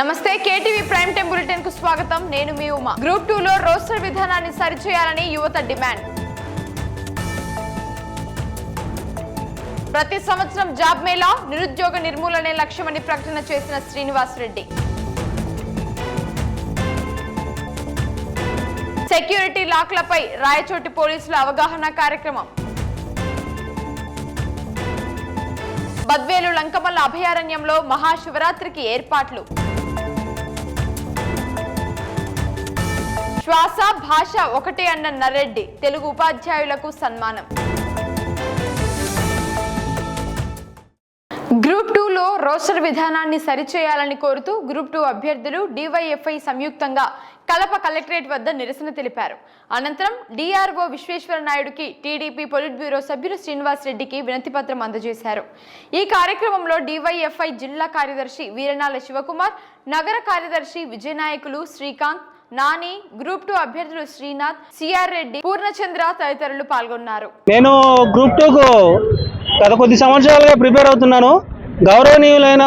నమస్తే KTV prime time bulletin కు స్వాగతం నేను మీ ఉమా గ్రూప్ 2 లో రోస్టర్ విధానాన్ని సరిచేయాలని యువత డిమాండ్ ప్రతి సంవత్సరం జాబ్ మేళా నిరుద్యోగ నిర్మూలనే లక్ష్యమని ప్రకటన చేసిన శ్రీనివాస్ రెడ్డి సెక్యూరిటీ లాక్లపై రాయచోటి పోలీసుల అవగాహన కార్యక్రమం బద్వేలు లంకమల్ల అభయారణ్యంలో మహాశివరాత్రికి ఏర్పాట్లు శ్వాస భాష ఒకటే అన్న నరెడ్డి తెలుగు ఉపాధ్యాయులకు సన్మానం గ్రూప్ 2 లో రోస్టర్ విధానాన్ని సరిచేయాలని కోరుతూ గ్రూప్ 2 అభ్యర్థులు డివైఎఫ్ఐ సంయుక్తంగా కలప కలెక్టరేట్ వద్ద నిరసన తెలిపారు. అనంతరం డిఆర్ఓ విశ్వేశ్వర నాయుడుకి టీడీపీ పొలిట్ బ్యూరో సభ్యులు శ్రీనివాస్ రెడ్డికి వినతి పత్రం అందజేశారు. ఈ కార్యక్రమంలో డివైఎఫ్ఐ జిల్లా కార్యదర్శి వీరనాల శివకుమార్, నగర కార్యదర్శి విజయనాయకులు శ్రీకాంత్, నాని, గ్రూప్ 2 అభ్యర్థులు శ్రీనాథ్, సిఆర్ రెడ్డి, పూర్ణచంద్ర తదితరులు పాల్గొన్నారు. నేను గ్రూప్ 2కు గత కొద్ది సంవత్సరాలుగా ప్రిపేర్ అవుతున్నాను. గౌరవనీయులైన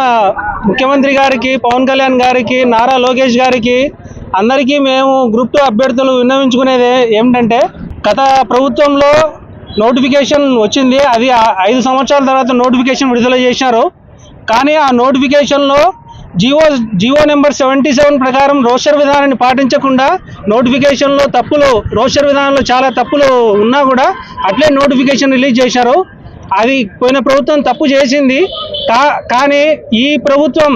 ముఖ్యమంత్రి గారికి, పవన్ కళ్యాణ్ గారికి, నారా లోకేష్ గారికి అందరికీ మేము గ్రూప్ 2 అభ్యర్థులు విన్నవించుకునేది ఏమిటంటే, గత ప్రభుత్వంలో నోటిఫికేషన్ వచ్చింది. అది 5 సంవత్సరాల తర్వాత నోటిఫికేషన్ విడుదల చేశారు. కానీ ఆ నోటిఫికేషన్లో జీవో నెంబర్ 77 ప్రకారం రోస్టర్ విధానాన్ని పాటించకుండా నోటిఫికేషన్లో తప్పులు, రోస్టర్ విధానంలో చాలా తప్పులు ఉన్నా కూడా అట్లే నోటిఫికేషన్ రిలీజ్ చేశారు. అది పోయిన ప్రభుత్వం తప్పు చేసింది. కానీ ఈ ప్రభుత్వం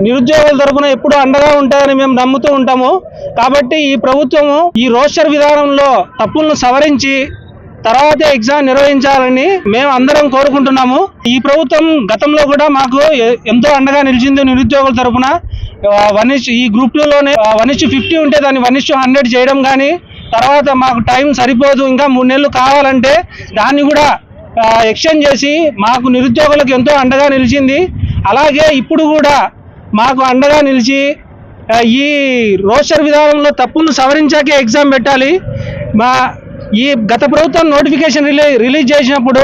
నిరుద్యోగుల తరఫున ఎప్పుడు అండగా ఉంటారని మేము నమ్ముతూ ఉంటాము. కాబట్టి ఈ ప్రభుత్వము ఈ రోస్టర్ విధానంలో తప్పులను సవరించి తర్వాత ఎగ్జామ్ నిర్వహించాలని మేము అందరం కోరుకుంటున్నాము. ఈ ప్రభుత్వం గతంలో కూడా మాకు ఎంతో అండగా నిలిచింది నిరుద్యోగుల తరఫున. ఈ గ్రూప్ 2లోనే 1:50 ఉంటే దాన్ని 1:100 చేయడం కానీ, తర్వాత మాకు టైం సరిపోదు ఇంకా 3 నెలలు కావాలంటే దాన్ని కూడా ఎక్స్టెండ్ చేసి మాకు నిరుద్యోగులకు ఎంతో అండగా నిలిచింది. అలాగే ఇప్పుడు కూడా మాకు అండగా నిలిచి ఈ రోస్టర్ విధానంలో తప్పులను సవరించాకే ఎగ్జామ్ పెట్టాలి. ఈ గత ప్రభుత్వం నోటిఫికేషన్ రిలీజ్ చేసినప్పుడు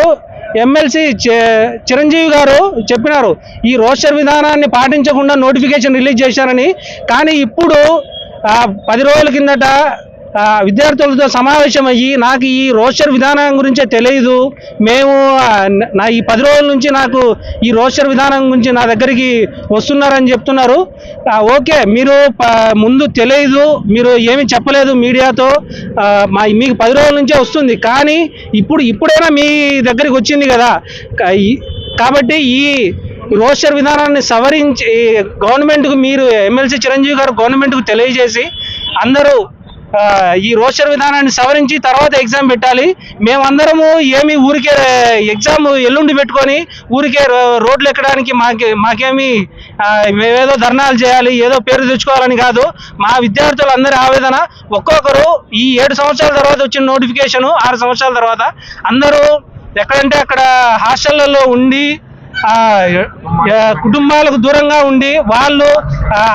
ఎమ్మెల్సీ చిరంజీవి గారు చెప్పినారు ఈ రోస్టర్ విధానాన్ని పాటించకుండా నోటిఫికేషన్ రిలీజ్ చేశారని. కానీ ఇప్పుడు 10 రోజుల కిందట విద్యార్థులతో సమావేశం అయ్యి నాకు ఈ రోస్టర్ విధానం గురించే తెలియదు, మేము ఈ 10 రోజుల నుంచి నాకు ఈ రోస్టర్ విధానం గురించి నా దగ్గరికి వస్తున్నారని చెప్తున్నారు. ఓకే, మీరు ముందు తెలియదు, మీరు ఏమీ చెప్పలేదు మీడియాతో, మీకు 10 రోజుల నుంచే వస్తుంది. కానీ ఇప్పుడైనా మీ దగ్గరికి వచ్చింది కదా, కాబట్టి ఈ రోస్టర్ విధానాన్ని సవరించి గవర్నమెంట్కు మీరు ఎమ్మెల్సీ చిరంజీవి గారు గవర్నమెంట్కు తెలియజేసి అందరూ ఈ రోస్టర్ విధానాన్ని సవరించి తర్వాత ఎగ్జామ్ పెట్టాలి. మేమందరము ఏమి ఊరికే ఎగ్జామ్ ఎల్లుండి పెట్టుకొని ఊరికే రోడ్లు ఎక్కడానికి మాకేమి మేమేదో ధర్నాలు చేయాలి, ఏదో పేరు తెచ్చుకోవాలని కాదు. మా విద్యార్థులందరి ఆవేదన, ఒక్కొక్కరు ఈ 7 సంవత్సరాల తర్వాత వచ్చిన నోటిఫికేషను 6 సంవత్సరాల తర్వాత అందరూ ఎక్కడంటే అక్కడ హాస్టళ్లలో ఉండి కుటుంబాలకు దూరంగా ఉండి వాళ్ళు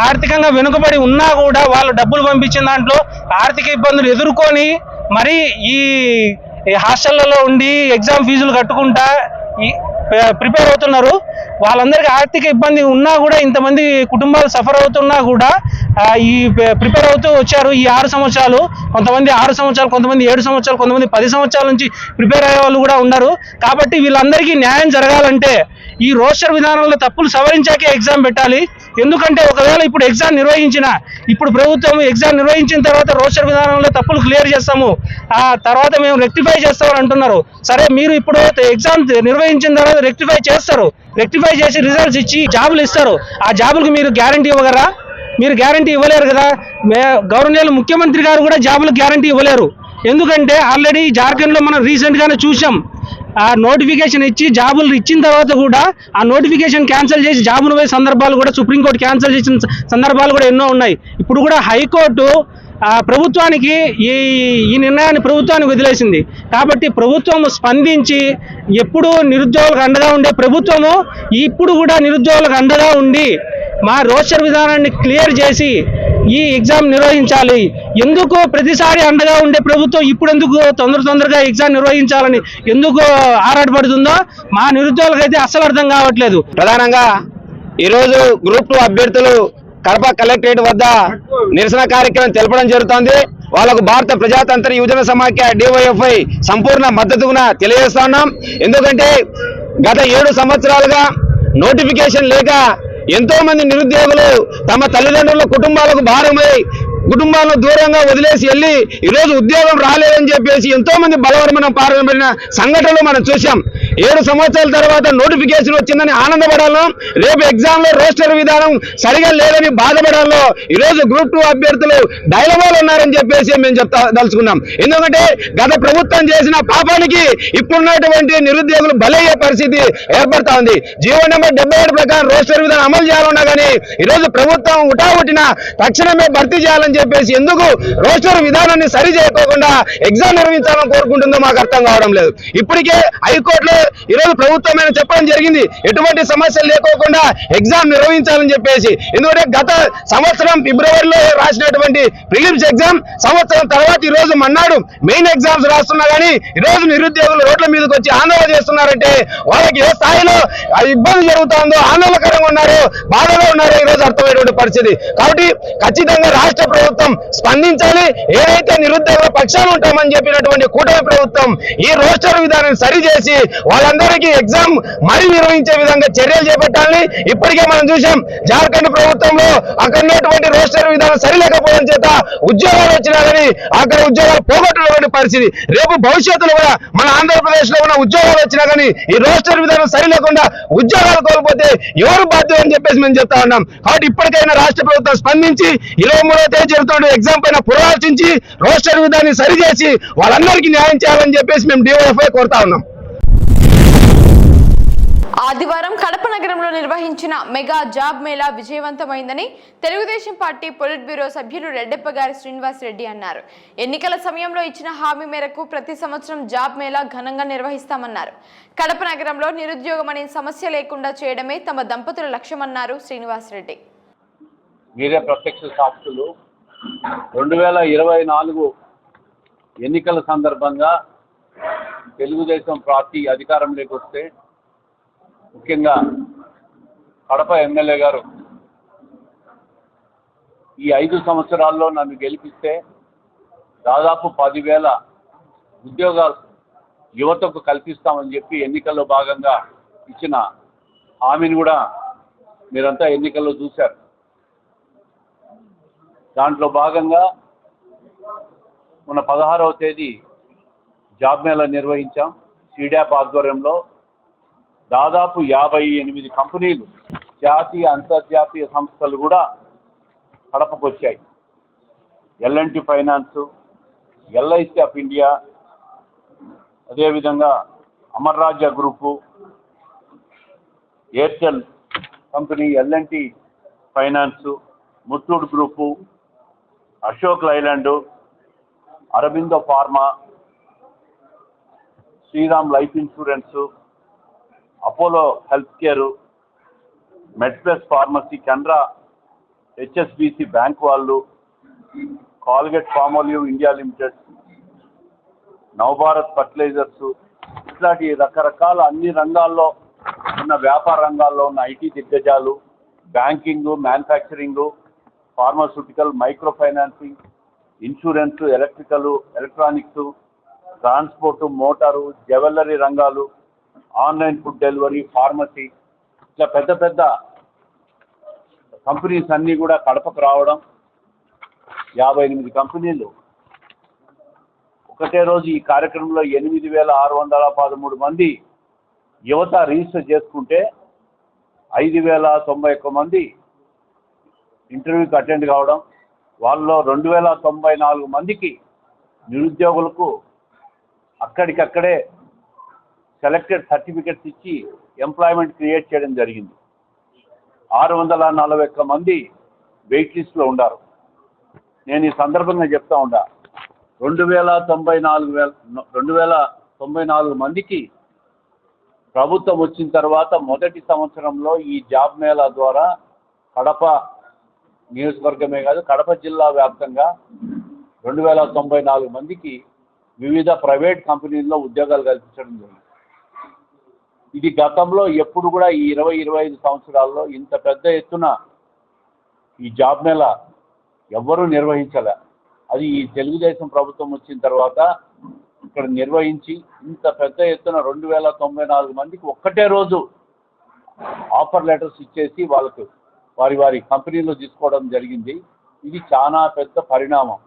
ఆర్థికంగా వెనుకబడి ఉన్నా కూడా వాళ్ళు డబ్బులు పంపించిన దాంట్లో ఆర్థిక ఇబ్బందులు ఎదుర్కొని మరి ఈ హాస్టళ్లలో ఉండి ఎగ్జామ్ ఫీజులు కట్టుకుంటా ప్రిపేర్ అవుతున్నారు. వాళ్ళందరికీ ఆర్థిక ఇబ్బంది ఉన్నా కూడా, ఇంతమంది కుటుంబాలు సఫర్ అవుతున్నా కూడా ఈ ప్రిపేర్ అవుతూ వచ్చారు. ఈ 6 సంవత్సరాలు, కొంతమంది 6 సంవత్సరాలు, కొంతమంది 7 సంవత్సరాలు, కొంతమంది 10 సంవత్సరాల నుంచి ప్రిపేర్ అయ్యే వాళ్ళు కూడా ఉన్నారు. కాబట్టి వీళ్ళందరికీ న్యాయం జరగాలంటే ఈ రోస్టర్ విధానంలో తప్పులు సవరించాకే ఎగ్జామ్ పెట్టాలి. ఎందుకంటే ఒకవేళ ఇప్పుడు ఎగ్జామ్ ఇప్పుడు ప్రభుత్వం ఎగ్జామ్ నిర్వహించిన తర్వాత రోస్టర్ విధానంలో తప్పులు క్లియర్ చేస్తాము, ఆ తర్వాత మేము రెక్టిఫై చేస్తామని అంటున్నారు. సరే, మీరు ఇప్పుడు ఎగ్జామ్ నిర్వహించిన తర్వాత రెక్టిఫై చేస్తారు, రెక్టిఫై చేసి రిజల్ట్స్ ఇచ్చి జాబులు ఇస్తారు. ఆ జాబులకు మీరు గ్యారంటీ ఇవ్వగలరా? మీరు గ్యారంటీ ఇవ్వలేరు కదా. గవర్నర్ ముఖ్యమంత్రి గారు కూడా జాబులకు గ్యారంటీ ఇవ్వలేరు. ఎందుకంటే ఆల్రెడీ జార్ఖండ్లో మనం రీసెంట్గానే చూసాం, ఆ నోటిఫికేషన్ ఇచ్చి జాబులు ఇచ్చిన తర్వాత కూడా ఆ నోటిఫికేషన్ క్యాన్సిల్ చేసి జాబులు పోయే సందర్భాలు కూడా, సుప్రీంకోర్టు క్యాన్సిల్ చేసిన సందర్భాలు కూడా ఎన్నో ఉన్నాయి. ఇప్పుడు కూడా హైకోర్టు ప్రభుత్వానికి ఈ నిర్ణయాన్ని ప్రభుత్వానికి వదిలేసింది. కాబట్టి ప్రభుత్వం స్పందించి ఎప్పుడు నిరుద్యోగులకు అండగా ఉండే ప్రభుత్వము ఇప్పుడు కూడా నిరుద్యోగులకు అండగా ఉండి మా రోస్టర్ విధానాన్ని క్లియర్ చేసి ఈ ఎగ్జామ్ నిర్వహించాలి. ఎందుకు ప్రతిసారి అండగా ఉండే ప్రభుత్వం ఇప్పుడు ఎందుకు తొందరగా ఎగ్జామ్ నిర్వహించాలని ఎందుకు ఆరాటపడుతుందో మా నిరుద్యోగులకైతే అస్సలు అర్థం కావట్లేదు. ప్రధానంగా ఈరోజు గ్రూప్ 2 అభ్యర్థులు కడప కలెక్టరేట్ వద్ద నిరసన కార్యక్రమం తెలపడం జరుగుతోంది. వాళ్ళకు భారత ప్రజాతంత్ర యువజన సమాఖ్య DYFI సంపూర్ణ మద్దతుగా తెలియజేస్తున్నాం. ఎందుకంటే గత 7 సంవత్సరాలుగా నోటిఫికేషన్ లేక ఎంతో మంది నిరుద్యోగులు తమ తల్లిదండ్రుల కుటుంబాలకు భారమై కుటుంబాలను దూరంగా వదిలేసి వెళ్ళి ఈరోజు ఉద్యోగం రాలేదని చెప్పేసి ఎంతో మంది బలవరమైన పాల్గొన సంఘటనలు మనం చూసాం. 7 సంవత్సరాల తర్వాత నోటిఫికేషన్ వచ్చిందని ఆనందపడాలను, రేపు ఎగ్జామ్ లో రోస్టర్ విధానం సరిగా లేదని బాధపడాలను ఈరోజు గ్రూప్ 2 అభ్యర్థులు డైలమాలో ఉన్నారని చెప్పేసి మేము దలుచుకున్నాం. ఎందుకంటే గత ప్రభుత్వం చేసిన పాపానికి ఇప్పుడున్నటువంటి నిరుద్యోగులు బలయ్యే పరిస్థితి ఏర్పడతా ఉంది. జీవో నెంబర్ 77 ప్రకారం రోస్టర్ విధానం అమలు చేయాలన్నా కానీ ఈరోజు ప్రభుత్వం ఉటావుటిన తక్షణమే భర్తీ చేయాలని చెప్పేసి ఎందుకు రోస్టర్ విధానాన్ని సరి చేయకోకుండా ఎగ్జామ్ నిర్వహించాలని కోరుకుంటుందో మాకు అర్థం కావడం లేదు. ఇప్పటికే హైకోర్టులో ఈరోజు ప్రభుత్వమైన చెప్పడం జరిగింది, ఎటువంటి సమస్యలు లేకోకుండా ఎగ్జామ్ నిర్వహించాలని చెప్పేసి. ఎందుకంటే గత సంవత్సరం ఫిబ్రవరిలో రాసినటువంటి ప్రిలిమ్స్ ఎగ్జామ్ సంవత్సరం తర్వాత ఈ రోజు మన్నాడు మెయిన్ ఎగ్జామ్స్ రాస్తున్నా కానీ ఈరోజు నిరుద్యోగులు రోడ్ల మీదకి వచ్చి ఆందోళన చేస్తున్నారంటే వాళ్ళకి ఏ స్థాయిలో ఇబ్బంది జరుగుతుందో, ఆందోళనకరంగా ఉన్నారు, బాధలో ఉన్నారు ఈరోజు అర్థమైనటువంటి పరిస్థితి. కాబట్టి ఖచ్చితంగా రాష్ట్ర ప్రభుత్వం స్పందించాలి. ఏదైతే నిరుద్యోగుల పక్షాన ఉంటామని చెప్పినటువంటి కూటమి ప్రభుత్వం ఈ రోస్టర్ విధానాన్ని సరిచేసి వాళ్ళందరికీ ఎగ్జామ్ మరీ నిర్వహించే విధంగా చర్యలు చేపట్టాలని. ఇప్పటికే మనం చూసాం జార్ఖండ్ ప్రభుత్వంలో అక్కడ ఉన్నటువంటి రోస్టర్ విధానం సరిలేకపోవడం చేత ఉద్యోగాలు వచ్చినా కానీ అక్కడ ఉద్యోగాలు పోగొట్టినటువంటి పరిస్థితి. రేపు భవిష్యత్తులో కూడా మన ఆంధ్రప్రదేశ్ లో ఉన్న ఉద్యోగాలు వచ్చినా కానీ ఈ రోస్టర్ విధానం సరి లేకుండా ఉద్యోగాలు కోల్పోతే ఎవరు బాధ్యత అని చెప్పేసి మేము చెప్తా ఉన్నాం. కాబట్టి ఇప్పటికైనా రాష్ట్ర ప్రభుత్వం స్పందించి 23వ తేదీ జరుగుతున్న ఎగ్జామ్ పైన పునరాలోచించి రోస్టర్ విధానాన్ని సరిచేసి వాళ్ళందరికీ న్యాయం చేయాలని చెప్పేసి మేము DYFI కోరుతా ఉన్నాం. ఆదివారం కడప నగరంలో నిర్వహించిన mega job Mela విజయవంతమైందని Telugu Desam party polit bureau సభ్యులు రెడ్డెప్పగారి శ్రీనివాస్ రెడ్డి అన్నారు. ఎన్నికల సమయంలో ఇచ్చిన హామీ మేరకు ప్రతి సంవత్సరం జాబ్ మేళా ఘనంగా నిర్వహిస్తామన్నారు. కడప నగరంలో నిరుద్యోగం అనే సమస్య లేకుండా చేయడమే తమ దంపతుల లక్ష్యమన్నారు శ్రీనివాస్ రెడ్డి. మీరే ప్రత్యక్ష సాక్షులు. 2024 ఎన్నికల సందర్భంగా తెలుగుదేశం పార్టీ అధికారంలోకి వస్తే ముఖ్యంగా కడప ఎమ్మెల్యే గారు ఈ 5 సంవత్సరాల్లో నన్ను గెలిపిస్తే దాదాపు 10,000 ఉద్యోగాలు యువతకు కల్పిస్తామని చెప్పి ఎన్నికల్లో భాగంగా ఇచ్చిన హామీని కూడా మీరంతా ఎన్నికల్లో చూశారు. దాంట్లో భాగంగా మన 16వ తేదీ జాబ్ మేళా నిర్వహించాం. సీడాప్ ఆధ్వర్యంలో దాదాపు 58 కంపెనీలు, జాతీయ అంతర్జాతీయ సంస్థలు కూడా కడపకు వచ్చాయి. L&T finance, LIC of India, అదేవిధంగా Amar Raja group, Airtel company, L&T finance, Muthoot group, Ashok Leyland, Aurobindo pharma, Shriram life insurance, Apollo health care, MedPlus pharmacy, Canara HSBC bank వాళ్ళు, Colgate Palmolive India limited, Navabharat fertilisers, ఇట్లాంటి రకరకాల అన్ని రంగాల్లో ఉన్న వ్యాపార రంగాల్లో ఉన్న IT దిగ్గజాలు, banking, manufacturing, pharmaceutical, micro financing, insurance, electronics, transport, motor, jewellery రంగాలు, ఆన్లైన్ ఫుడ్ డెలివరీ, ఫార్మసీ, ఇట్లా పెద్ద పెద్ద కంపెనీస్ అన్నీ కూడా కడపకు రావడం. 58 కంపెనీలు ఒకటే రోజు ఈ కార్యక్రమంలో 8,613 మంది యువత రిజిస్టర్ చేసుకుంటే 5,091 మంది ఇంటర్వ్యూకి అటెండ్ కావడం. వాళ్ళలో 2,094 మందికి నిరుద్యోగులకు అక్కడికక్కడే సెలెక్టెడ్ సర్టిఫికెట్స్ ఇచ్చి ఎంప్లాయ్మెంట్ క్రియేట్ చేయడం జరిగింది. 641 మంది వెయిట్ లిస్ట్లో ఉన్నారు. నేను ఈ సందర్భంగా చెప్తా ఉండా 2,094 మందికి ప్రభుత్వం వచ్చిన తర్వాత మొదటి సంవత్సరంలో ఈ జాబ్ మేళా ద్వారా కడప నియోజకవర్గమే కాదు కడప జిల్లా వ్యాప్తంగా 2,094 మందికి వివిధ ప్రైవేట్ కంపెనీల్లో ఉద్యోగాలు కల్పించడం జరిగింది. ఇది గతంలో ఎప్పుడు కూడా ఈ 20-25 సంవత్సరాల్లో ఇంత పెద్ద ఎత్తున ఈ జాబ్ మేళా ఎవ్వరూ నిర్వహించలే. అది ఈ తెలుగుదేశం ప్రభుత్వం వచ్చిన తర్వాత ఇక్కడ నిర్వహించి ఇంత పెద్ద ఎత్తున 2094 మందికి ఒక్కటే రోజు ఆఫర్ లెటర్స్ ఇచ్చేసి వాళ్ళకు వారి కంపెనీలో తీసుకోవడం జరిగింది. ఇది చాలా పెద్ద పరిణామం.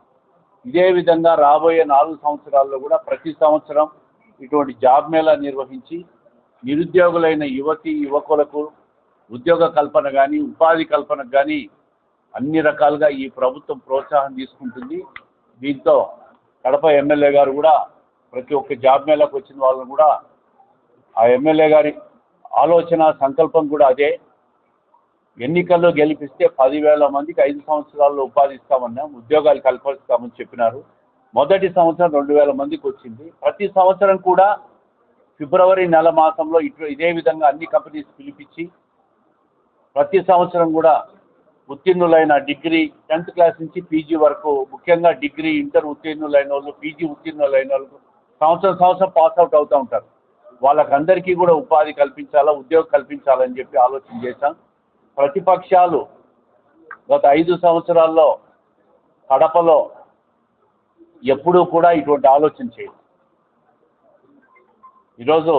ఇదే విధంగా రాబోయే 4 సంవత్సరాల్లో కూడా ప్రతి సంవత్సరం ఇటువంటి జాబ్ మేళా నిర్వహించి నిరుద్యోగులైన యువకులకు ఉద్యోగ కల్పన కానీ ఉపాధి కల్పనకు కానీ అన్ని రకాలుగా ఈ ప్రభుత్వం ప్రోత్సాహం తీసుకుంటుంది. దీంతో కడప ఎమ్మెల్యే గారు కూడా ప్రతి ఒక్క జాబ్ మేళాకు వచ్చిన వాళ్ళని కూడా ఆ ఎమ్మెల్యే గారి ఆలోచన సంకల్పం కూడా అదే. ఎన్నికల్లో గెలిపిస్తే 10,000 మందికి 5 సంవత్సరాల్లో ఉపాధి ఇస్తామన్నాం, ఉద్యోగాలు కల్పిస్తామని చెప్పినారు. మొదటి సంవత్సరం 2,000 మందికి వచ్చింది. ప్రతి సంవత్సరం కూడా ఫిబ్రవరి నెల మాసంలో ఇదే విధంగా అన్ని కంపెనీస్ పిలిపించి ప్రతి సంవత్సరం కూడా ఉత్తీర్ణులైన డిగ్రీ 10th క్లాస్ నుంచి పీజీ వరకు, ముఖ్యంగా డిగ్రీ ఇంటర్ ఉత్తీర్ణులైన వాళ్ళు, పీజీ ఉత్తీర్ణులైన వాళ్ళు సంవత్సరం పాస్ అవుట్ అవుతూ ఉంటారు. వాళ్ళకందరికీ కూడా ఉపాధి కల్పించాలా, ఉద్యోగం కల్పించాలని చెప్పి ఆలోచన చేశాం. ప్రతిపక్షాలు గత 5 సంవత్సరాల్లో కడపలో ఎప్పుడూ కూడా ఇటువంటి ఆలోచన చేయదు. ఈరోజు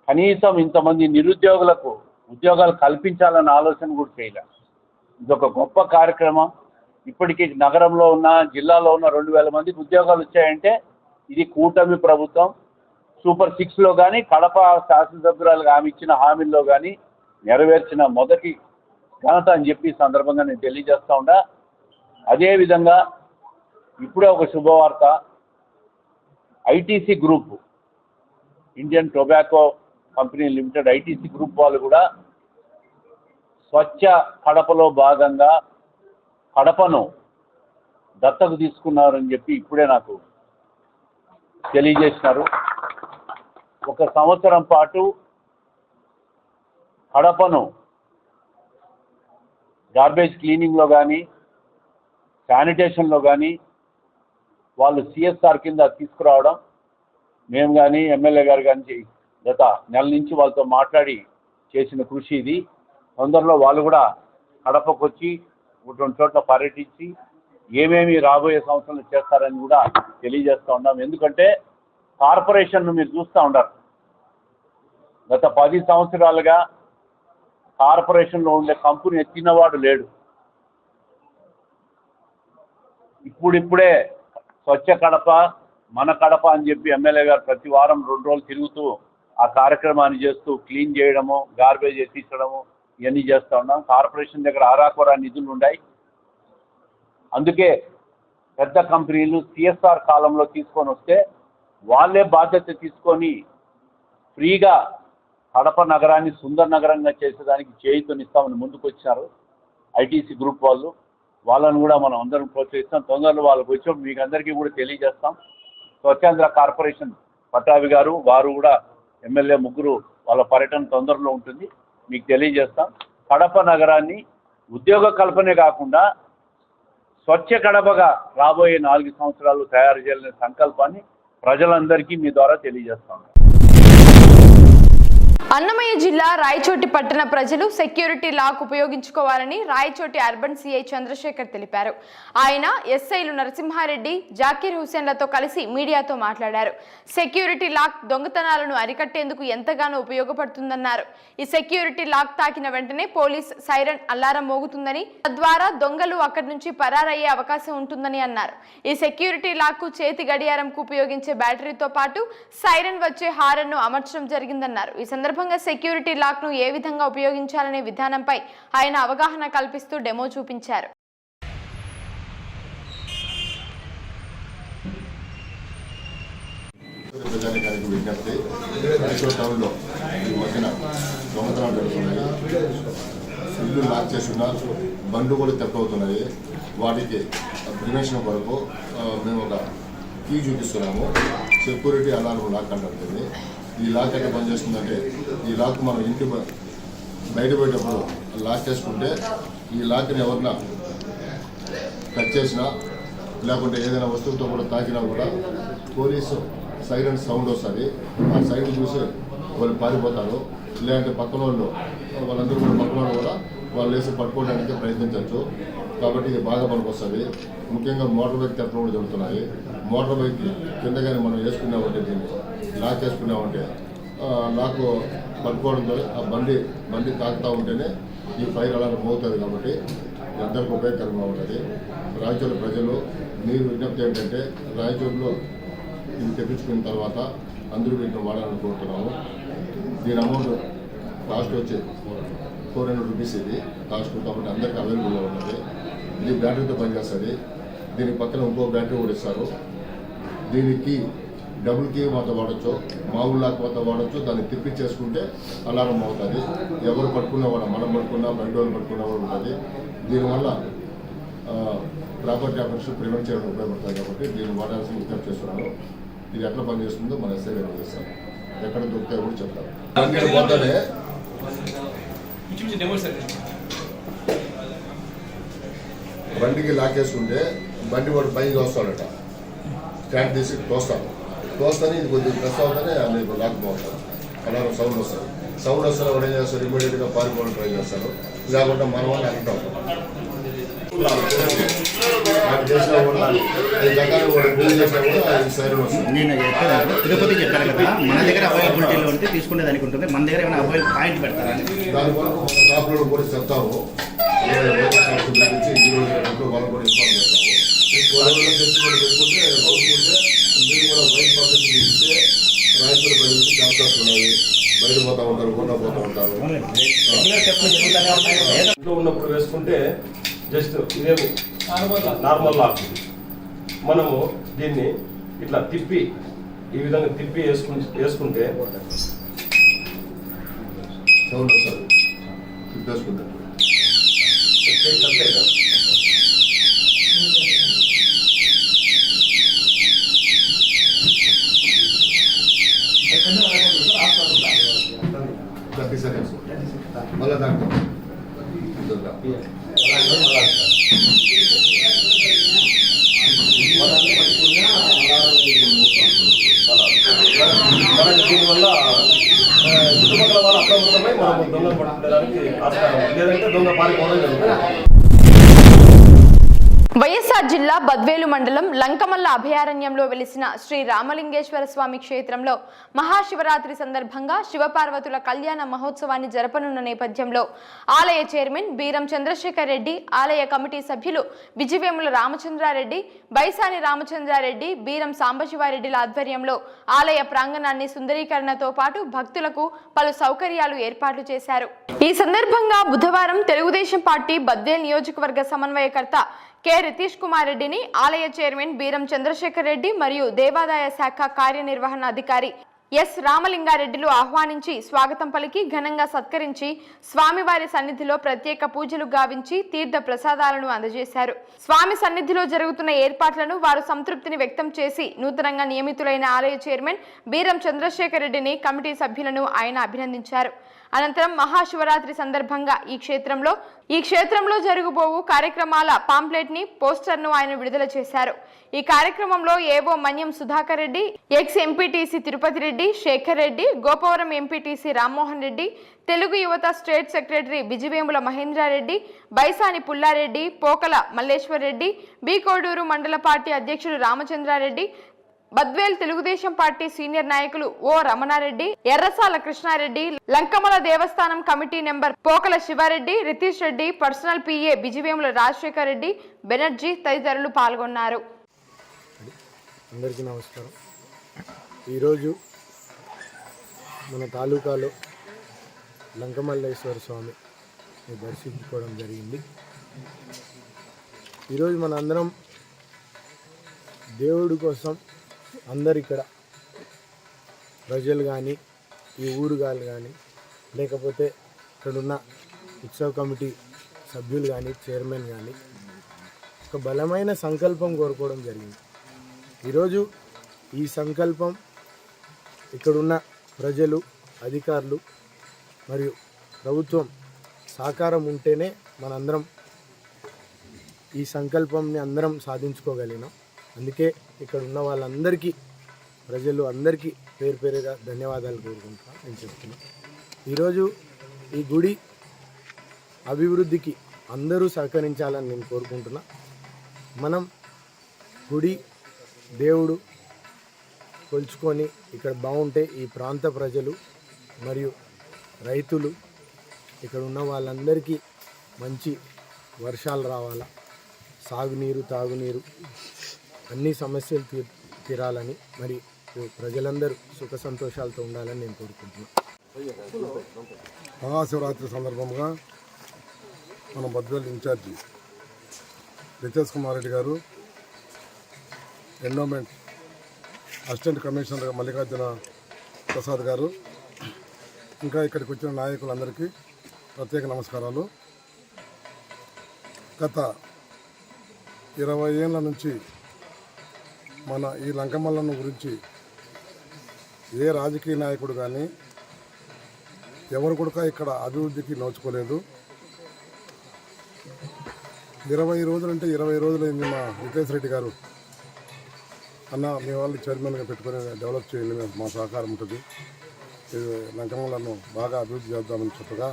కనీసం ఇంతమంది నిరుద్యోగులకు ఉద్యోగాలు కల్పించాలన్న ఆలోచన కూడా చేయలేదు. ఇదొక గొప్ప కార్యక్రమం. ఇప్పటికీ నగరంలో ఉన్న, జిల్లాలో ఉన్న 2,000 మందికి ఉద్యోగాలు వచ్చాయంటే ఇది కూటమి ప్రభుత్వం సూపర్ 6లో కానీ కడప శాసనసభ్యురాలుగా ఆమె ఇచ్చిన హామీల్లో కానీ నెరవేర్చిన మొదటి ఘనత అని చెప్పి ఈ సందర్భంగా నేను తెలియజేస్తూ ఉన్నా. అదేవిధంగా ఇప్పుడే ఒక శుభవార్త, ITC group, Indian tobacco company limited ITC group వాళ్ళు కూడా స్వచ్ఛ కడపలో భాగంగా కడపను దత్తకు తీసుకున్నారని చెప్పి ఇప్పుడే నాకు తెలియజేసినారు. 1 సంవత్సరం పాటు కడపను గార్బేజ్ క్లీనింగ్లో కానీ శానిటేషన్లో కానీ వాళ్ళు సిఎస్ఆర్ కింద తీసుకురావడం, మేము కానీ ఎమ్మెల్యే గారు కానీ గత నెల నుంచి వాళ్ళతో మాట్లాడి చేసిన కృషి ఇది. తొందరలో వాళ్ళు కూడా కడపకు వచ్చి 2 చోట్ల పర్యటించి ఏమేమి రాబోయే సంవత్సరంలో చేస్తారని కూడా తెలియజేస్తూ ఉన్నాం. ఎందుకంటే కార్పొరేషన్ను మీరు చూస్తూ ఉంటారు, గత 10 సంవత్సరాలుగా కార్పొరేషన్లో ఉండే కంపెనీ ఎత్తినవాడు లేడు. ఇప్పుడిప్పుడే స్వచ్ఛ కడప, మన కడప అని చెప్పి ఎమ్మెల్యే గారు ప్రతి వారం 2 రోజులు తిరుగుతూ ఆ కార్యక్రమాన్ని చేస్తూ క్లీన్ చేయడము, గార్బేజ్ ఎత్తించడము ఇవన్నీ చేస్తూ ఉన్నాం. కార్పొరేషన్ దగ్గర ఆరాకొరా నిధులు ఉన్నాయి. అందుకే పెద్ద కంపెనీలు సిఎస్ఆర్ కాలంలో తీసుకొని వస్తే వాళ్ళే బాధ్యత తీసుకొని ఫ్రీగా కడప నగరాన్ని సుందర నగరంగా చేసేదానికి చేయూతనిస్తామని ముందుకు వచ్చారు ఐటీసీ గ్రూప్ వాళ్ళు. వాళ్ళను కూడా మనం అందరం ప్రోత్సహిస్తాం. తొందరలో వాళ్ళకు వచ్చి మీకు అందరికీ కూడా తెలియజేస్తాం. స్వచ్ఛాంధ్ర కార్పొరేషన్ పట్టాభి గారు, వారు కూడా ఎమ్మెల్యే ముగ్గురు వాళ్ళ పర్యటన తొందరలో ఉంటుంది, మీకు తెలియజేస్తాం. కడప నగరాన్ని ఉద్యోగ కల్పనే కాకుండా స్వచ్ఛ కడపగా రాబోయే 4 సంవత్సరాలు తయారు చేయాలనే సంకల్పాన్ని ప్రజలందరికీ మీ ద్వారా తెలియజేస్తాం. అన్నమయ్య జిల్లా రాయచోటి పట్టణ ప్రజలు సెక్యూరిటీ లాక్ ఉపయోగించుకోవాలని రాయచోటి అర్బన్ సిఐ చంద్రశేఖర్ తెలిపారు. ఆయన ఎస్ఐలు నరసింహారెడ్డి, జాకీర్ హుసేన్లతో కలిసి మీడియాతో మాట్లాడారు. సెక్యూరిటీ లాక్ దొంగతనాలను అరికట్టేందుకు ఎంతగానో ఉపయోగపడుతుందన్నారు. ఈ సెక్యూరిటీ లాక్ తాకిన వెంటనే పోలీస్ సైరన్ అలారం మోగుతుందని, తద్వారా దొంగలు అక్కడి నుంచి పరారయ్యే అవకాశం ఉంటుందని అన్నారు. ఈ సెక్యూరిటీ లాక్ కు చేతి గడియారంకు ఉపయోగించే బ్యాటరీతో పాటు సైరన్ వచ్చే హారన్ ను అమర్చడం జరిగిందన్నారు. ఈ సందర్భంగా సెక్యూరిటీ లాక్ ను ఏ విధంగా ఉపయోగించాలనే విధానంపై ఆయన అవగాహన కల్పిస్తూ డెమో చూపించారు. ఇల్లు లాక్ చేస్తున్నారు, బండ్లు కూడా తక్కువవుతున్నాయి. వాటికి ప్రివెన్షన్ కొరకు మేము ఒక కీ చూపిస్తున్నాము. సెక్యూరిటీ అలారం లాక్ అంటుంది. ఈ లాక్ ఎక్కడ పనిచేస్తుందంటే, ఈ లాక్ మనం ఇంటి బయట పోయేటప్పుడు లాక్ చేసుకుంటే ఈ లాక్ని ఎవరన్నా టచ్ చేసినా లేకుంటే ఏదైనా వస్తువుతో కూడా తాకినా కూడా పోలీసు సైరన్ సౌండ్ వస్తుంది. ఆ సైడ్ చూసి వాళ్ళు పారిపోతారు. లేదంటే పక్కన వాళ్ళందరూ కూడా పక్కన వాళ్ళు కూడా వాళ్ళు వేసి పట్టుకోవడానికి ప్రయత్నించవచ్చు. కాబట్టి ఇది బాగా పనికొస్తుంది. ముఖ్యంగా మోటార్ బైక్ తెప్పలు కూడా జరుగుతున్నాయి. మోటార్ బైక్ కింద కానీ మనం వేసుకున్నామంటే దీన్ని లాక్ వేసుకున్నామంటే లాక్ పట్టుకోవడంతో ఆ బండి తాకుతూ ఉంటేనే ఈ ఫైర్ అలారం మోగుతుంది. కాబట్టి అందరికీ ఉపయోగకరంగా ఉంటుంది. రాయచూరు ప్రజలు మీరు విజ్ఞప్తి ఏంటంటే రాయచూరులో ఇది తెప్పించుకున్న తర్వాత అందరూ వీటిని వాడాలని కోరుతున్నాము. దీని అమౌంట్ కాస్ట్ వచ్చి 400 రూపీస్ ఇది కాస్ట్. కాబట్టి అందరికీ అవైలబుల్గా ఉంటుంది. ఇది బ్యాటరీతో పనిచేస్తుంది. దీనికి పక్కన ఇంకో బ్యాటరీ కూడా ఇస్తారు. దీనికి డబుల్ కీ మాతో వాడచ్చు, మామూలు లాక్ మాతో వాడచ్చు. దాన్ని తిప్పించేసుకుంటే అలారం అవుతుంది. ఎవరు పట్టుకున్నా కూడా మనం పట్టుకున్నా బయట వాళ్ళు పట్టుకున్నా కూడా ఉంటుంది. దీనివల్ల ప్రాపర్టీ అఫెన్స్ ప్రివెంట్ చేయడానికి ఉపయోగపడుతుంది. కాబట్టి దీన్ని వాడాల్సిన విజ్ఞప్తి చేస్తున్నాను. ఇది ఎట్లా పనిచేస్తుందో మన ఎస్ఐ గారు చేస్తాం. ఎక్కడ దొరుకుతాయో కూడా చెప్తారు. బండి పోతానే బండికి లాక్ వేసుకుంటే బండి వాడు పైకి వస్తాడట. స్టాండ్ తీసి తోస్తానే ఇది కొద్దిగా ప్రెస్ అవుతానే మీకు లాక్ పోతాడు. అలాగే సౌండ్ వస్తుంది. సౌండ్ వస్తే వాడు ఏం చేస్తారు, ఇమీడియట్గా పారిపోవడం ట్రై చేస్తారు. లేకుండా మన వాళ్ళు అక్కడ చేసినా కూడా అది రకాలు కూడా బిల్ చేసినా కూడా అది సైరన్ వస్తుంది. నేను చెప్పాను తిరుపతి చెప్పాను కదా, మన దగ్గర అవైలబిలిటీలో ఉంటే తీసుకునే దానికి ఉంటుంది. మన దగ్గర ఏమైనా అవైలబుల్ పాయింట్ పెడతారా? దాని వరకు షాప్లో కూడా చెప్తాము. వాళ్ళు కూడా ఇన్ఫార్మ్ చేస్తాము. తెచ్చుకొని పెట్టుకుంటే మీరు కూడా బైక్ పద్ధతి ఇస్తే రాయచూరు ప్రజలకి ఛాన్సెస్ ఉన్నాయి. బయట పోతూ ఉంటారు, ఊళ్ళో పోతూ ఉంటారు. ఇంట్లో ఉన్నప్పుడు వేసుకుంటే జస్ట్ ఇదే నార్మల్ లాక్. మనము దీన్ని ఇట్లా తిప్పి ఈ విధంగా తిప్పి వేసుకుంటే సౌండ్ వస్తుంది. తిప్పేసుకుంటారు. మళ్ళీ డాక్టర్ మనకి దీనివల్ల చుట్టుపక్కల వాళ్ళు అప్రమత్తమై మనం దొంగలు పట్టుకోవడానికి ఆస్కారం, లేదంటే దొంగ పారిపోవడం జరుగుతుంది. వైఎస్ఆర్ జిల్లా బద్వేలు మండలం లంకమల్ల అభయారణ్యంలో వెలిసిన శ్రీ రామలింగేశ్వర స్వామి క్షేత్రంలో మహాశివరాత్రి సందర్భంగా శివపార్వతుల కళ్యాణ మహోత్సవాన్ని జరపనున్న నేపథ్యంలో ఆలయ చైర్మన్ బీరం చంద్రశేఖర్ రెడ్డి, ఆలయ కమిటీ సభ్యులు విజివేముల రామచంద్రారెడ్డి, బైసాని రామచంద్రారెడ్డి, బీరం సాంబశివారెడ్డిల ఆధ్వర్యంలో ఆలయ ప్రాంగణాన్ని సుందరీకరణతో పాటు భక్తులకు పలు సౌకర్యాలు ఏర్పాటు చేశారు. ఈ సందర్భంగా బుధవారం తెలుగుదేశం పార్టీ బద్వేల్ నియోజకవర్గ సమన్వయకర్త కె రితీష్ కుమార్ రెడ్డిని ఆలయ చైర్మన్ బీరం చంద్రశేఖర్ రెడ్డి మరియు దేవాదాయ శాఖ కార్యనిర్వహణ అధికారి ఎస్ రామలింగారెడ్డిలు ఆహ్వానించి స్వాగతం పలికి ఘనంగా సత్కరించి స్వామివారి సన్నిధిలో ప్రత్యేక పూజలు గావించి తీర్థ ప్రసాదాలను అందజేశారు. స్వామి సన్నిధిలో జరుగుతున్న ఏర్పాట్లను వారు సంతృప్తిని వ్యక్తం చేసి నూతనంగా నియమితులైన ఆలయ చైర్మన్ బీరం చంద్రశేఖర్ రెడ్డిని, కమిటీ సభ్యులను ఆయన అభినందించారు. అనంతరం మహాశివరాత్రి సందర్భంగా ఈ క్షేత్రంలో జరగబోవు కార్యక్రమాల పాంప్లెట్ ని, పోస్టర్ ను ఆయన విడుదల చేశారు. ఈ కార్యక్రమంలో AO Manyam Sudhakar Reddy, ex MPTC Tirupati Reddy, Shekar Reddy, Gopavaram MPTC Rammohan Reddy, Telugu యువత state secretary Bijivemula Mahendra Reddy, Baisani Pulla Reddy, Pokala Malleswar Reddy, B Koduru మండల పార్టీ అధ్యక్షుడు రామచంద్రారెడ్డి, బద్వేల్ తెలుగుదేశం పార్టీ సీనియర్ నాయకులు ఓ రమణారెడ్డి, ఎర్రసాల కృష్ణారెడ్డి, లంకమల దేవస్థానం committee member Pokala Siva Reddy, Ritesh Reddy, personal PA Bijivemula Rajasekhar Reddy, Banerjee తదితరులు పాల్గొన్నారు. అందరికీ నమస్కారం. ఈరోజు మన తాలూకాలో లంకమల్లేశ్వర స్వామిని దర్శించుకోవడం జరిగింది. ఈరోజు మన అందరం దేవుడి కోసం అందరు ఇక్కడ ప్రజలు కానీ, ఈ ఊరు కానీ, లేకపోతే ఇక్కడున్న ఉత్సవ కమిటీ సభ్యులు కానీ, చైర్మన్ కానీ ఒక బలమైన సంకల్పం కోరుకోవడం జరిగింది. ఈరోజు ఈ సంకల్పం ఇక్కడున్న ప్రజలు, అధికారులు మరియు ప్రభుత్వం సహకారం ఉంటేనే మనందరం ఈ సంకల్పంని అందరం సాధించుకోగలిగినాం. అందుకే ఇక్కడ ఉన్న వాళ్ళందరికీ, ప్రజలు అందరికీ పేరు పేరుగా ధన్యవాదాలు కోరుకుంటున్నాను నేను చెప్తున్నాను. ఈరోజు ఈ గుడి అభివృద్ధికి అందరూ సహకరించాలని నేను కోరుకుంటున్నా. మనం గుడి దేవుడు కొలుచుకొని ఇక్కడ బాగుంటే ఈ ప్రాంత ప్రజలు మరియు రైతులు ఇక్కడ ఉన్న వాళ్ళందరికీ మంచి వర్షాలు రావాలా, సాగునీరు తాగునీరు అన్ని సమస్యలు తీరాలని మరి ప్రజలందరూ సుఖ సంతోషాలతో ఉండాలని నేను కోరుకుంటున్నాను. మహాశివరాత్రి సందర్భంగా మన బద్వేల్ ఇన్ఛార్జి రితేష్ కుమార్ రెడ్డి గారు, endowment assistant commissioner Mallikarjuna Prasad గారు, ఇంకా ఇక్కడికి వచ్చిన నాయకులందరికీ ప్రత్యేక నమస్కారాలు. గత 20 ఏళ్ళ నుంచి మన ఈ లంకమల్లన్న గురించి ఏ రాజకీయ నాయకుడు కానీ ఎవరు కూడా ఇక్కడ అభివృద్ధికి నోచుకోలేదు. 20 రోజులంటే 20 రోజులైంది మా రితేష్ రెడ్డి గారు అన్న మీ వాళ్ళు చైర్మన్గా పెట్టుకొని డెవలప్ చేయండి, మా సహకారం ఉంటుంది, లంకమల్లను బాగా అభివృద్ధి చేద్దామని చెప్పగా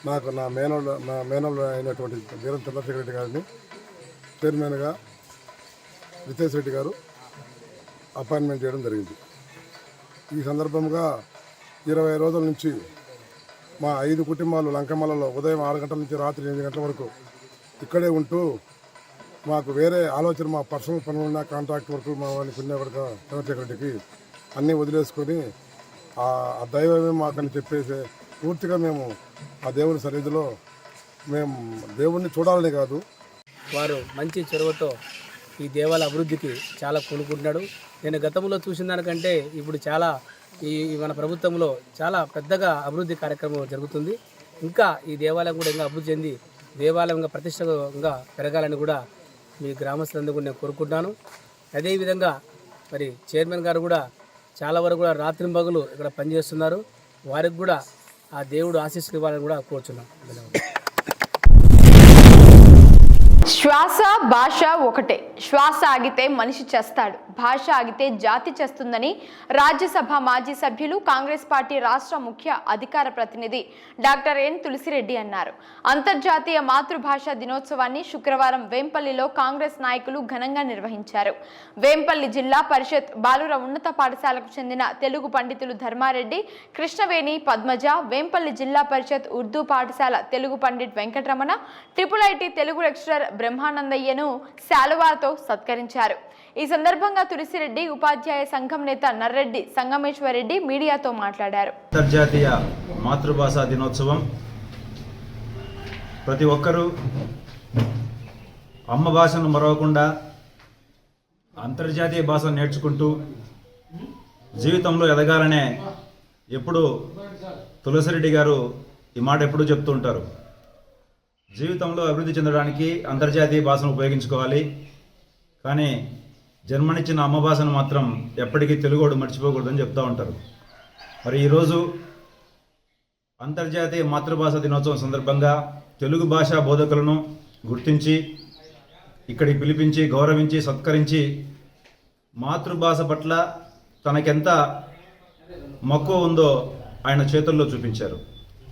నాకు నా మేనల్ అయినటువంటి వీరం చంద్రశేఖర్ రెడ్డి గారిని చైర్మన్గా రితేష్ రెడ్డి గారు అపాయింట్మెంట్ చేయడం జరిగింది. ఈ సందర్భంగా 20 రోజుల నుంచి మా 5 కుటుంబాలు లంకమల్లలో ఉదయం 6 గంటల నుంచి రాత్రి 8 గంటల వరకు ఇక్కడే ఉంటూ మాకు వేరే ఆలోచన, మా పర్సనల్ పనులున్న కాంట్రాక్ట్ వర్క్ మా వాళ్ళని పుణ్యవర్గ చంద్రశేఖర్ రెడ్డికి అన్నీ వదిలేసుకొని ఆ దైవమే మాకని చెప్పేసి పూర్తిగా మేము ఆ దేవుని సన్నిధిలో మేము దేవుణ్ణి చూడాలని కాదు, వారు మంచి చొరవతో ఈ దేవాలయ అభివృద్ధికి చాలా కొనుక్కుంటున్నాడు. నేను గతంలో చూసిన దానికంటే ఇప్పుడు చాలా ఈ మన ప్రభుత్వంలో చాలా పెద్దగా అభివృద్ధి కార్యక్రమం జరుగుతుంది. ఇంకా ఈ దేవాలయం కూడా ఇంకా అభివృద్ధి చెంది దేవాలయంగా ప్రతిష్టంగా పెరగాలని కూడా మీ గ్రామస్తులందరూ కూడా నేను కోరుకుంటున్నాను. అదేవిధంగా మరి చైర్మన్ గారు కూడా చాలా వరకు కూడా రాత్రింబగలు ఇక్కడ పనిచేస్తున్నారు. వారికి కూడా ఆ దేవుడు ఆశీస్సులు ఇవ్వాలని కూడా కోరుచున్నాను. శ్వాస భాష ఒకటే. శ్వాస ఆగితే మనిషి చేస్తాడు, భాష ఆగితే జాతి చేస్తుందని రాజ్యసభ మాజీ సభ్యులు కాంగ్రెస్ పార్టీ రాష్ట్ర ముఖ్య అధికార ప్రతినిధి డాక్టర్ ఎన్ తులసిరెడ్డి అన్నారు. అంతర్జాతీయ మాతృభాషా దినోత్సవాన్ని శుక్రవారం వేంపల్లిలో కాంగ్రెస్ నాయకులు ఘనంగా నిర్వహించారు. వేంపల్లి జిల్లా పరిషత్ బాలుర ఉన్నత పాఠశాలకు చెందిన తెలుగు పండితులు ధర్మారెడ్డి, కృష్ణవేణి, పద్మజ, వేంపల్లి జిల్లా పరిషత్ ఉర్దూ పాఠశాల తెలుగు పండిట్ వెంకటరమణ, IIIT తెలుగు లెక్చరర్ బ్రహ్మానందయ్యను శాలువాతో సత్కరించారు. ఈ సందర్భంగా తులసిరెడ్డి ఉపాధ్యాయ సంఘం నేత నర్రెడ్డి సంగమేశ్వరరెడ్డి మీడియాతో మాట్లాడారు. అంతర్జాతీయ మాతృభాషా దినోత్సవం ప్రతి ఒక్కరూ అమ్మ భాషను మరవకుండా అంతర్జాతీయ భాషను నేర్చుకుంటూ జీవితంలో ఎదగాలనే ఎప్పుడు తులసిరెడ్డి గారు ఈ మాట ఎప్పుడూ చెప్తూ ఉంటారు. జీవితంలో అభివృద్ధి చెందడానికి అంతర్జాతీయ భాషను ఉపయోగించుకోవాలి, కానీ జన్మనిచ్చిన అమ్మ భాషను మాత్రం ఎప్పటికీ తెలుగోడు మర్చిపోకూడదని చెప్తూ ఉంటారు. మరి ఈరోజు అంతర్జాతీయ మాతృభాష దినోత్సవం సందర్భంగా తెలుగు భాషా బోధకులను గుర్తించి ఇక్కడికి పిలిపించి గౌరవించి సత్కరించి మాతృభాష పట్ల తనకెంత మక్కువ ఉందో ఆయన చేతుల్లో చూపించారు.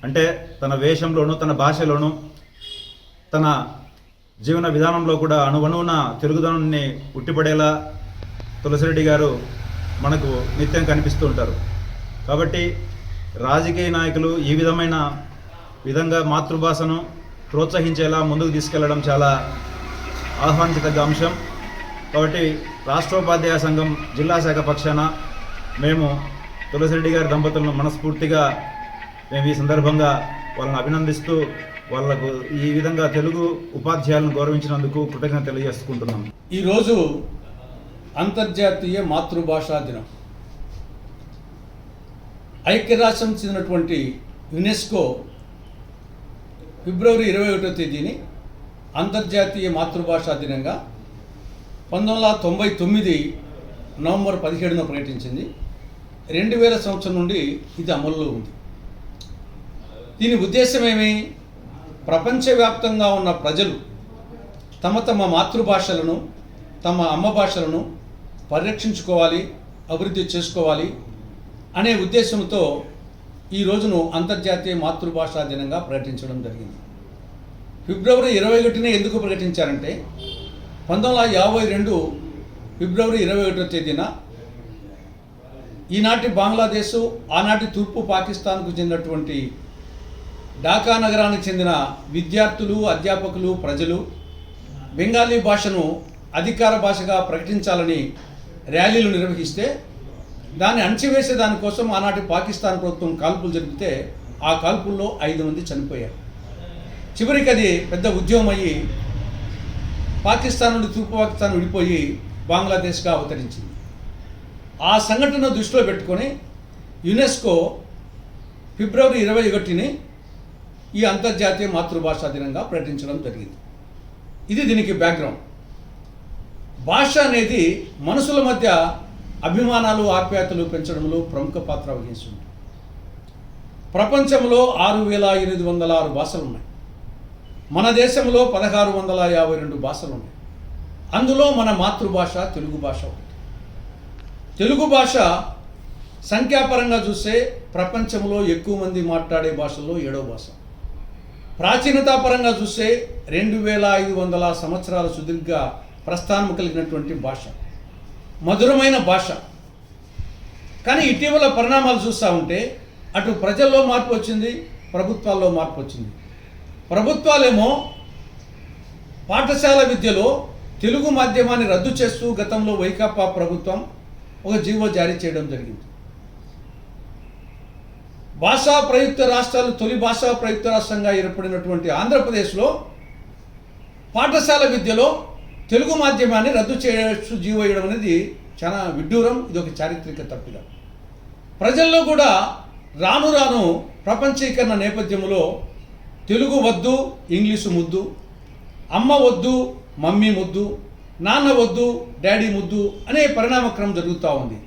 అంటే తన వేషంలోనూ తన భాషలోనూ తన జీవన విధానంలో కూడా అణువణువున తెలుగుదనాన్ని ఉట్టిపడేలా తులసిరెడ్డి గారు మనకు నిత్యం కనిపిస్తూ ఉంటారు. కాబట్టి రాజకీయ నాయకులు ఈ విధంగా మాతృభాషను ప్రోత్సహించేలా ముందుకు తీసుకెళ్లడం చాలా ఆహ్వానించదగ్గ అంశం. కాబట్టి రాష్ట్రోపాధ్యాయ సంఘం జిల్లా శాఖ పక్షాన మేము తులసిరెడ్డి గారి దంపతులను మనస్ఫూర్తిగా మేము ఈ సందర్భంగా వాళ్ళని అభినందిస్తూ వాళ్లకు ఈ విధంగా తెలుగు ఉపాధ్యాయులను గౌరవించినందుకు కృతజ్ఞత తెలియజేసుకుంటున్నాం. ఈరోజు అంతర్జాతీయ మాతృభాషా దినం. ఐక్యరాష్ట్రం చెందినటువంటి యునెస్కో ఫిబ్రవరి 21వ తేదీని అంతర్జాతీయ మాతృభాషా దినంగా 1999 నవంబర్ 17న ప్రకటించింది. 2000 సంవత్సరం నుండి ఇది అమల్లో ఉంది. దీని ఉద్దేశం ఏమి? ప్రపంచవ్యాప్తంగా ఉన్న ప్రజలు తమ మాతృభాషలను, తమ అమ్మ భాషలను పరిరక్షించుకోవాలి, అభివృద్ధి చేసుకోవాలి అనే ఉద్దేశంతో ఈ రోజును అంతర్జాతీయ మాతృభాషా దినంగా ప్రకటించడం జరిగింది. ఫిబ్రవరి 21నే ఎందుకు ప్రకటించారంటే 1952 ఫిబ్రవరి 21వ తేదీన ఈనాటి బంగ్లాదేశ్, ఆనాటి తూర్పు పాకిస్తాన్కు చెందినటువంటి ఢాకా నగరానికి చెందిన విద్యార్థులు, అధ్యాపకులు, ప్రజలు బెంగాలీ భాషను అధికార భాషగా ప్రకటించాలని ర్యాలీలు నిర్వహిస్తే దాన్ని అణచివేసే దానికోసం ఆనాటి పాకిస్తాన్ ప్రభుత్వం కాల్పులు జరిపితే ఆ కాల్పుల్లో 5 మంది చనిపోయారు. చివరికి అది పెద్ద ఉద్యమం అయ్యి పాకిస్తాన్ నుండి తూర్పు పాకిస్తాన్ విడిపోయి బంగ్లాదేశ్గా అవతరించింది. ఆ సంఘటన దృష్టిలో పెట్టుకొని యునెస్కో ఫిబ్రవరి 21ని ఈ అంతర్జాతీయ మాతృభాషా దినంగా ప్రకటించడం జరిగింది. ఇది దీనికి బ్యాక్గ్రౌండ్. భాష అనేది మనుషుల మధ్య అభిమానాలు, ఆప్యాయతలు పెంచడంలో ప్రముఖ పాత్ర వహిస్తుంది. ప్రపంచంలో 6806 భాషలు ఉన్నాయి. మన దేశంలో 1652 భాషలు ఉన్నాయి. అందులో మన మాతృభాష తెలుగు భాష ఒకటి. తెలుగు భాష సంఖ్యాపరంగా చూస్తే ప్రపంచంలో ఎక్కువ మంది మాట్లాడే భాషల్లో 7వ భాష. ప్రాచీనతాపరంగా చూస్తే 2500 సంవత్సరాల సుదీర్ఘ ప్రస్థానం కలిగినటువంటి భాష, మధురమైన భాష. కానీ ఇటీవల పరిణామాలు చూస్తూ ఉంటే అటు ప్రజల్లో మార్పు వచ్చింది, ప్రభుత్వాల్లో మార్పు వచ్చింది. ప్రభుత్వాలేమో పాఠశాల విద్యలో తెలుగు మాధ్యమాన్ని రద్దు చేస్తూ గతంలో వైకాపా ప్రభుత్వం ఒక జీవో జారీ చేయడం జరిగింది. భాషా ప్రయుక్త రాష్ట్రాలు తొలి భాషా ప్రయుక్త రాష్ట్రంగా ఏర్పడినటువంటి ఆంధ్రప్రదేశ్లో పాఠశాల విద్యలో తెలుగు మాధ్యమాన్ని రద్దు చేయవచ్చు జీవో వేయడం అనేది చాలా విడ్డూరం. ఇది ఒక చారిత్రక తప్పిదం. ప్రజల్లో కూడా రాను రాను ప్రపంచీకరణ నేపథ్యంలో తెలుగు వద్దు, ఇంగ్లీషు ముద్దు, అమ్మ వద్దు, మమ్మీ ముద్దు, నాన్న వద్దు, డాడీ ముద్దు అనే పరిణామక్రమం జరుగుతూ ఉంది.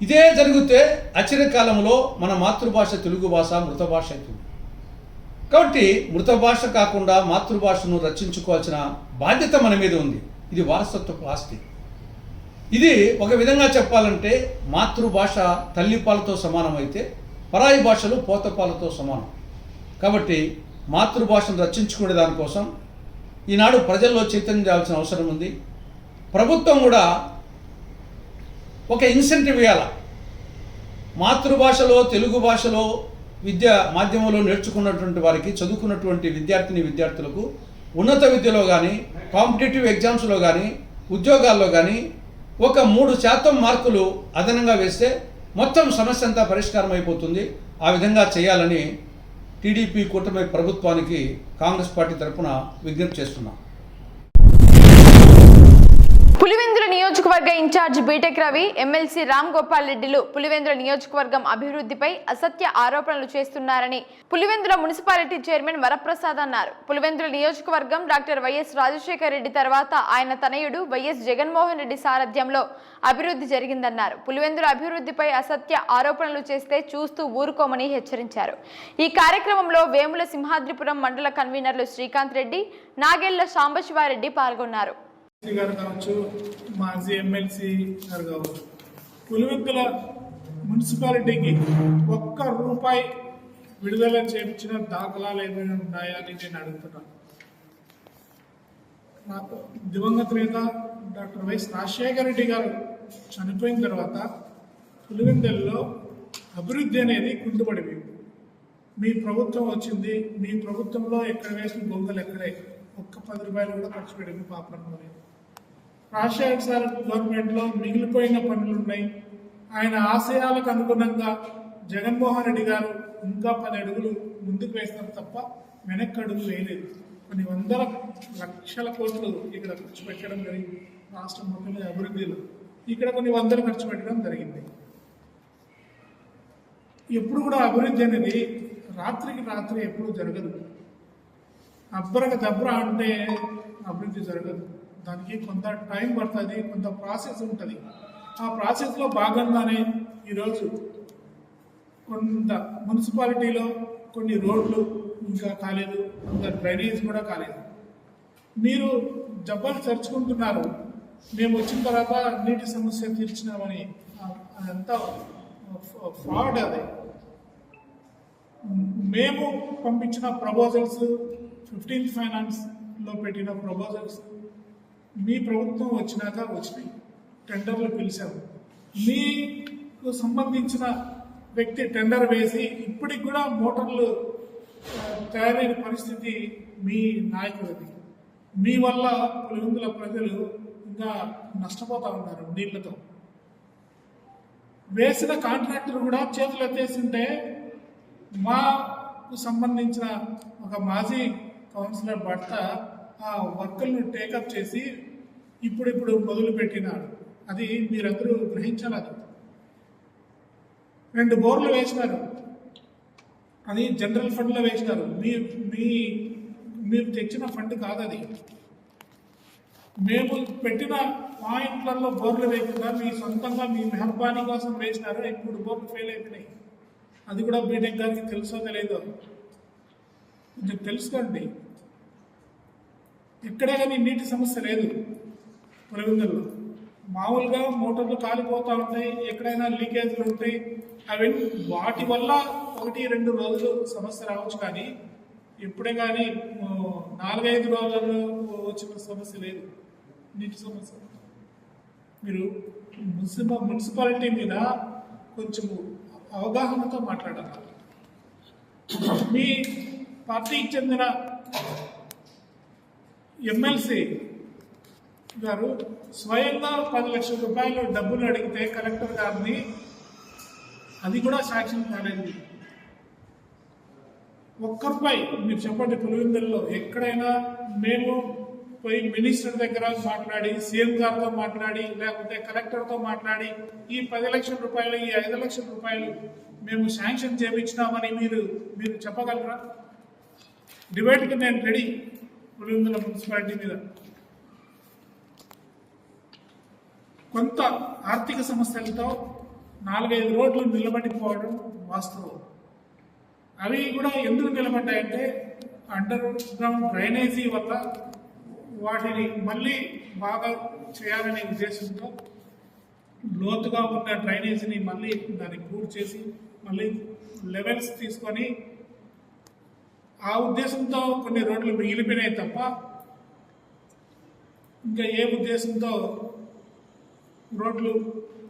ఇదే జరిగితే అచిరకాలంలో మన మాతృభాష తెలుగు భాష మృత భాష అవుతుంది. కాబట్టి మృత భాష కాకుండా మాతృభాషను రక్షించుకోవాల్సిన బాధ్యత మన మీద ఉంది. ఇది వారసత్వపు ఆస్తి. ఇది ఒక విధంగా చెప్పాలంటే మాతృభాష తల్లిపాలతో సమానమైతే పరాయి భాషలు పోతపాలతో సమానం. కాబట్టి మాతృభాషను రక్షించుకునే దానికోసం ఈనాడు ప్రజల్లో చైతన్యం చేయాల్సిన అవసరం ఉంది. ప్రభుత్వం కూడా ఒక ఇన్సెంటివ్ ఇవ్వాలి. మాతృభాషలో తెలుగు భాషలో విద్యా మాధ్యమంలో నేర్చుకున్నటువంటి వారికి, చదువుకున్నటువంటి విద్యార్థులకు ఉన్నత విద్యలో కానీ, కాంపిటేటివ్ ఎగ్జామ్స్లో కానీ, ఉద్యోగాల్లో కానీ ఒక 3% మార్కులు అదనంగా వేస్తే మొత్తం సమస్య అంతా పరిష్కారం అయిపోతుంది. ఆ విధంగా చేయాలని టీడీపీ కూటమి ప్రభుత్వానికి కాంగ్రెస్ పార్టీ తరఫున విజ్ఞప్తి చేస్తున్నాం. పులివెందుల నియోజకవర్గ incharge BTech Ravi, MLC Ram Gopal రెడ్డిలు పులివెందుల నియోజకవర్గం అభివృద్ధిపై అసత్య ఆరోపణలు చేస్తున్నారని పులివెందుల మున్సిపాలిటీ చైర్మన్ వరప్రసాద్ అన్నారు. పులివెందుల నియోజకవర్గం డాక్టర్ వైఎస్ రాజశేఖర్ రెడ్డి తర్వాత ఆయన తనయుడు వైఎస్ జగన్మోహన్ రెడ్డి సారథ్యంలో అభివృద్ధి జరిగిందన్నారు. పులివెందుల అభివృద్ధిపై అసత్య ఆరోపణలు చేస్తే చూస్తూ ఊరుకోమని హెచ్చరించారు. ఈ కార్యక్రమంలో వేముల సింహాద్రిపురం మండల కన్వీనర్లు శ్రీకాంత్ రెడ్డి, నాగెళ్ల సాంబశివారెడ్డి పాల్గొన్నారు. గారు కావచ్చు, మాజీ ఎమ్మెల్సీ గారు కావచ్చు, పులివెందుల మున్సిపాలిటీకి ₹1 విడుదల చేయించిన దాఖలాలు ఏమైనా ఉన్నాయా అని నేను అడుగుతున్నాను. నాకు దివంగత నేత డాక్టర్ వైఎస్ రాజశేఖర రెడ్డి గారు చనిపోయిన తర్వాత పులివెందులలో అభివృద్ధి అనేది కుంటుపడిపోయింది. మీ ప్రభుత్వం వచ్చింది, మీ ప్రభుత్వంలో ఎక్కడ వేసిన గొంగలు ఎక్కడే, ₹10 కూడా ఖర్చు పెట్టింది పాపరంలో. రాజశేఖర్ సార్ గవర్నమెంట్లో మిగిలిపోయిన పనులు ఉన్నాయి. ఆయన ఆశయాలకు అనుగుణంగా జగన్మోహన్ రెడ్డి గారు ఇంకా 10 అడుగులు ముందుకు వేస్తారు తప్ప వెనక్కి అడుగులు వేయలేదు. కొన్ని వందల లక్షల కోట్లు ఇక్కడ ఖర్చు పెట్టడం జరిగింది. రాష్ట్రం మొత్తం అభివృద్ధిలో ఇక్కడ కొన్ని వందలు ఖర్చు పెట్టడం జరిగింది. ఎప్పుడు కూడా అభివృద్ధి అనేది రాత్రికి రాత్రి ఎప్పుడు జరగదు. అబ్బరక దబ్బర అంటే అభివృద్ధి జరగదు. దానికి కొంత టైం పడుతుంది, కొంత ప్రాసెస్ ఉంటుంది. ఆ ప్రాసెస్లో భాగంగానే ఈరోజు కొంత మున్సిపాలిటీలో కొన్ని రోడ్లు ఇంకా కాలేదు, కొంత డ్రైనేజ్ కూడా కాలేదు. మీరు జబ్బలు చర్చుకుంటున్నారు, మేము వచ్చిన తర్వాత నీటి సమస్య తీర్చినామని. అదంతా ఫ్రాడ్. అది మేము పంపించిన ప్రపోజల్స్ 15th ఫైనాన్స్లో పెట్టిన ప్రపోజల్స్ మీ ప్రభుత్వం వచ్చినాక వచ్చినాయి, టెండర్లు పిలిచాము. మీకు సంబంధించిన వ్యక్తి టెండర్ వేసి ఇప్పటికి కూడా మోటార్లు తయారైన పరిస్థితి మీ నాయకులది. మీ వల్ల పులివెందుల ప్రజలు ఇంకా నష్టపోతూ ఉన్నారు నీళ్లతో. వేసిన కాంట్రాక్టర్ కూడా చేతులు ఎత్తేస్తుంటే మాకు సంబంధించిన ఒక మాజీ కౌన్సిలర్ భర్త ఆ వర్కులను టేకప్ చేసి ఇప్పుడు మొదలు పెట్టినాడు. అది మీరందరూ గ్రహించాలి. 2 బోర్లు వేసినారు, అది జనరల్ ఫండ్లో వేసినారు. మీరు తెచ్చిన ఫండ్ కాదది. మేము పెట్టిన పాయింట్లలో బోర్లు వేయకుండా మీ సొంతంగా మీ మెహర్బానీ కోసం వేసినారు. 3 బోర్లు ఫెయిల్ అయిపోయినాయి. అది కూడా బీటెక్ గారికి తెలుసో తెలియదో కొంచెం తెలుసుకోండి. ఎక్కడే కానీ నీటి సమస్య లేదు పులివెందులలో. మామూలుగా మోటార్లు కాలిపోతూ ఉంటాయి, ఎక్కడైనా లీకేజ్లు ఉంటాయి. అవన్నీ వాటి వల్ల 1-2 రోజులు సమస్య రావచ్చు, కానీ ఎప్పుడే కానీ 4-5 రోజుల్లో వచ్చిన సమస్య లేదు నీటి సమస్య. మీరు మున్సిపాలిటీ మీద కొంచెం అవగాహనతో మాట్లాడాలి. మీ పార్టీకి చెందిన ఎమ్మెల్సీ గారు స్వయంగా 10 లక్షల రూపాయలు డబ్బులు అడిగితే కలెక్టర్ గారిని, అది కూడా శాంక్షన్ కాలేదు. ఒక్కరిపై మీరు చెప్పండి, పులివెందులలో ఎక్కడైనా మేము పోయి మినిస్టర్ దగ్గర మాట్లాడి, సీఎం గారితో మాట్లాడి, లేకపోతే కలెక్టర్తో మాట్లాడి ఈ 10 లక్షల రూపాయలు, ఈ 5 లక్షల రూపాయలు మేము శాంక్షన్ చేయించినామని మీరు చెప్పగలరా? డిబేట్కి నేను రెడీ. పులివెందుల మున్సిపాలిటీ మీద కొంత ఆర్థిక సమస్యలతో 4-5 రోడ్లు నిలబడిపోవడం వాస్తవం. అవి కూడా ఎందుకు నిలబడ్డాయంటే అండర్ గ్రౌండ్ డ్రైనేజీ వల్ల వాటిని మళ్ళీ బాగా చేయాలనే ఉద్దేశంతో లోతుగా ఉన్న డ్రైనేజీని మళ్ళీ దాన్ని పూర్తి చేసి మళ్ళీ లెవెల్స్ తీసుకొని ఆ ఉద్దేశంతో కొన్ని రోడ్లు మిగిలిపోయినాయి తప్ప ఇంకా ఏ ఉద్దేశంతో రోడ్లు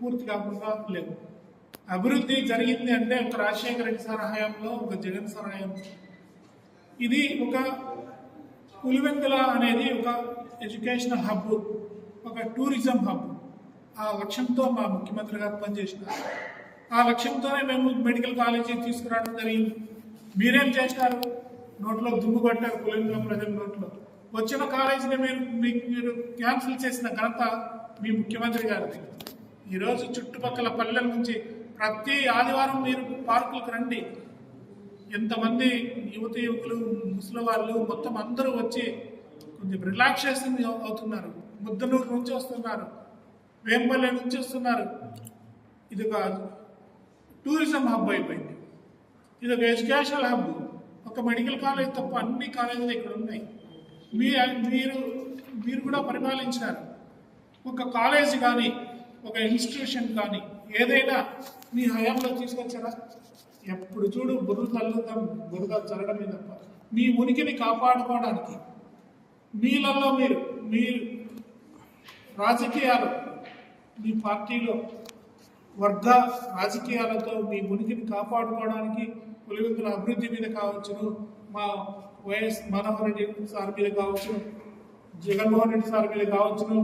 పూర్తి కాకుండా లేవు. అభివృద్ధి జరిగింది అంటే ఒక రాజశేఖర రెడ్డి సార్ హయాంలో, ఒక జగన్ సార్ హయాంలో. ఇది ఒక పులివెందుల అనేది ఒక ఎడ్యుకేషనల్ హబ్, ఒక టూరిజం హబ్. ఆ లక్ష్యంతో మా ముఖ్యమంత్రి గారు పనిచేసినారు. ఆ లక్ష్యంతోనే మేము మెడికల్ కాలేజీ తీసుకురావడం జరిగింది. మీరేం చేసినారు? నోట్లో దుమ్ము కొట్టారు పులివెందుల ప్రజల నోట్లో. వచ్చిన కాలేజీని మీరు క్యాన్సిల్ చేసిన ఘనత మీ ముఖ్యమంత్రి గారిది. ఈరోజు చుట్టుపక్కల పల్లెల నుంచి ప్రతి ఆదివారం మీరు పార్కులకు రండి. ఎంతమంది యువకులు, ముసలి వాళ్ళు మొత్తం అందరూ వచ్చి కొంచెం రిలాక్సేషన్ అవుతున్నారు. ముద్దనూరు నుంచి వస్తున్నారు, వేంపల్లె నుంచి వస్తున్నారు. ఇది ఒక టూరిజం హబ్ అయిపోయింది. ఇది ఒక ఎడ్యుకేషనల్ హబ్. ఒక మెడికల్ కాలేజ్ తప్ప అన్ని కాలేజీలు ఇక్కడ ఉన్నాయి. మీరు కూడా పరిపాలించినారు. ఒక కాలేజీ కానీ, ఒక ఇన్స్టిట్యూషన్ కానీ ఏదైనా మీ హయాంలో తీసుకొచ్చారా? ఎప్పుడు చూడు బురద చల్లడమే తప్ప మీ ఉనికిని కాపాడుకోవడానికి మీలలో మీరు రాజకీయాలు, మీ పార్టీలో వర్గ రాజకీయాలతో మీ ఉనికిని కాపాడుకోవడానికి పులివెందుల అభివృద్ధి మీద కావచ్చును, మా వైఎస్ మనోహర్ రెడ్డి సార్ మీద కావచ్చును, జగన్మోహన్ రెడ్డి సార్ మీద కావచ్చును,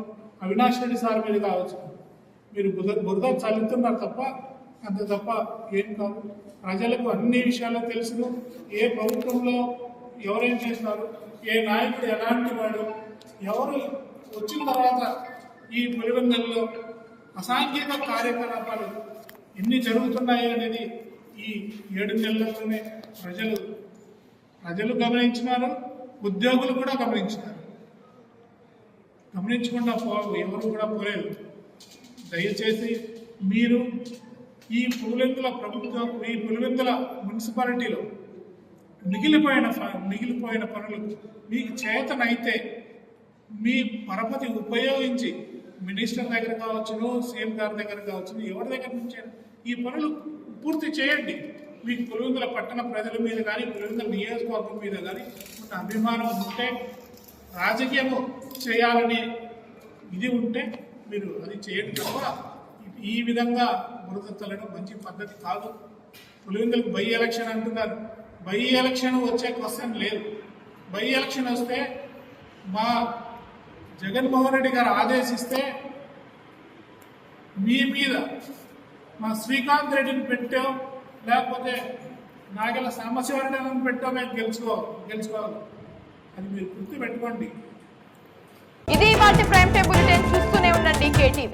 అవినాష్ రెడ్డి సార్ మీద కావచ్చును, మీరు బురద చల్లుతున్నారు తప్ప అంత తప్ప ఏం కాదు. ప్రజలకు అన్ని విషయాలు తెలుసును. ఏ ప్రభుత్వంలో ఎవరేం చేస్తున్నారు, ఏ నాయకుడు ఎలాంటి వాడు, ఎవరు వచ్చిన తర్వాత ఈ పులివెందులలో అసాంఘిక కార్యకలాపాలు ఎన్ని జరుగుతున్నాయి అనేది ఈ 7 నెలల్లోనే ప్రజలు గమనించినారు, ఉద్యోగులు కూడా గమనించినారు. గమనించకుండా ఎవరు కూడా పోలేదు. దయచేసి మీరు ఈ పులివెందుల ప్రభుత్వం, ఈ పులివెందుల మున్సిపాలిటీలో మిగిలిపోయిన పనులు మీకు చేతనైతే మీ పరపతి ఉపయోగించి మినిస్టర్ దగ్గర కావచ్చును, సీఎం గారి దగ్గర కావచ్చును, ఎవరి దగ్గర నుంచి ఈ పనులు పూర్తి చేయండి. మీకు పులివెందుల పట్టణ ప్రజల మీద కానీ పులివెందుల నియోజకవర్గం మీద కానీ ఉన్న అభిమానం ఉంటే, రాజకీయము చేయాలని ఇది ఉంటే మీరు అది చేయండి తప్ప ఈ విధంగా బురద చల్లడం మంచి పద్ధతి కాదు. పులివెందులకు బై ఎలక్షన్ అంటున్నారు. బై ఎలక్షన్ వచ్చే క్వశ్చన్ లేదు. బై ఎలక్షన్ వస్తే మా జగన్మోహన్ రెడ్డి గారు ఆదేశిస్తే మీ మీద మా శ్రీకాంత్ రెడ్డిని పెట్టాం, లేకపోతే నాగల సాంబశివరెడ్డిని పెట్టాం, మేము గెలుచుకోవాలి. అది మీరు గుర్తు పెట్టుకోండి. ఇది వాటి ప్రైమ్ టైం బులెటిన్. చూస్తూనే ఉండండి KTV.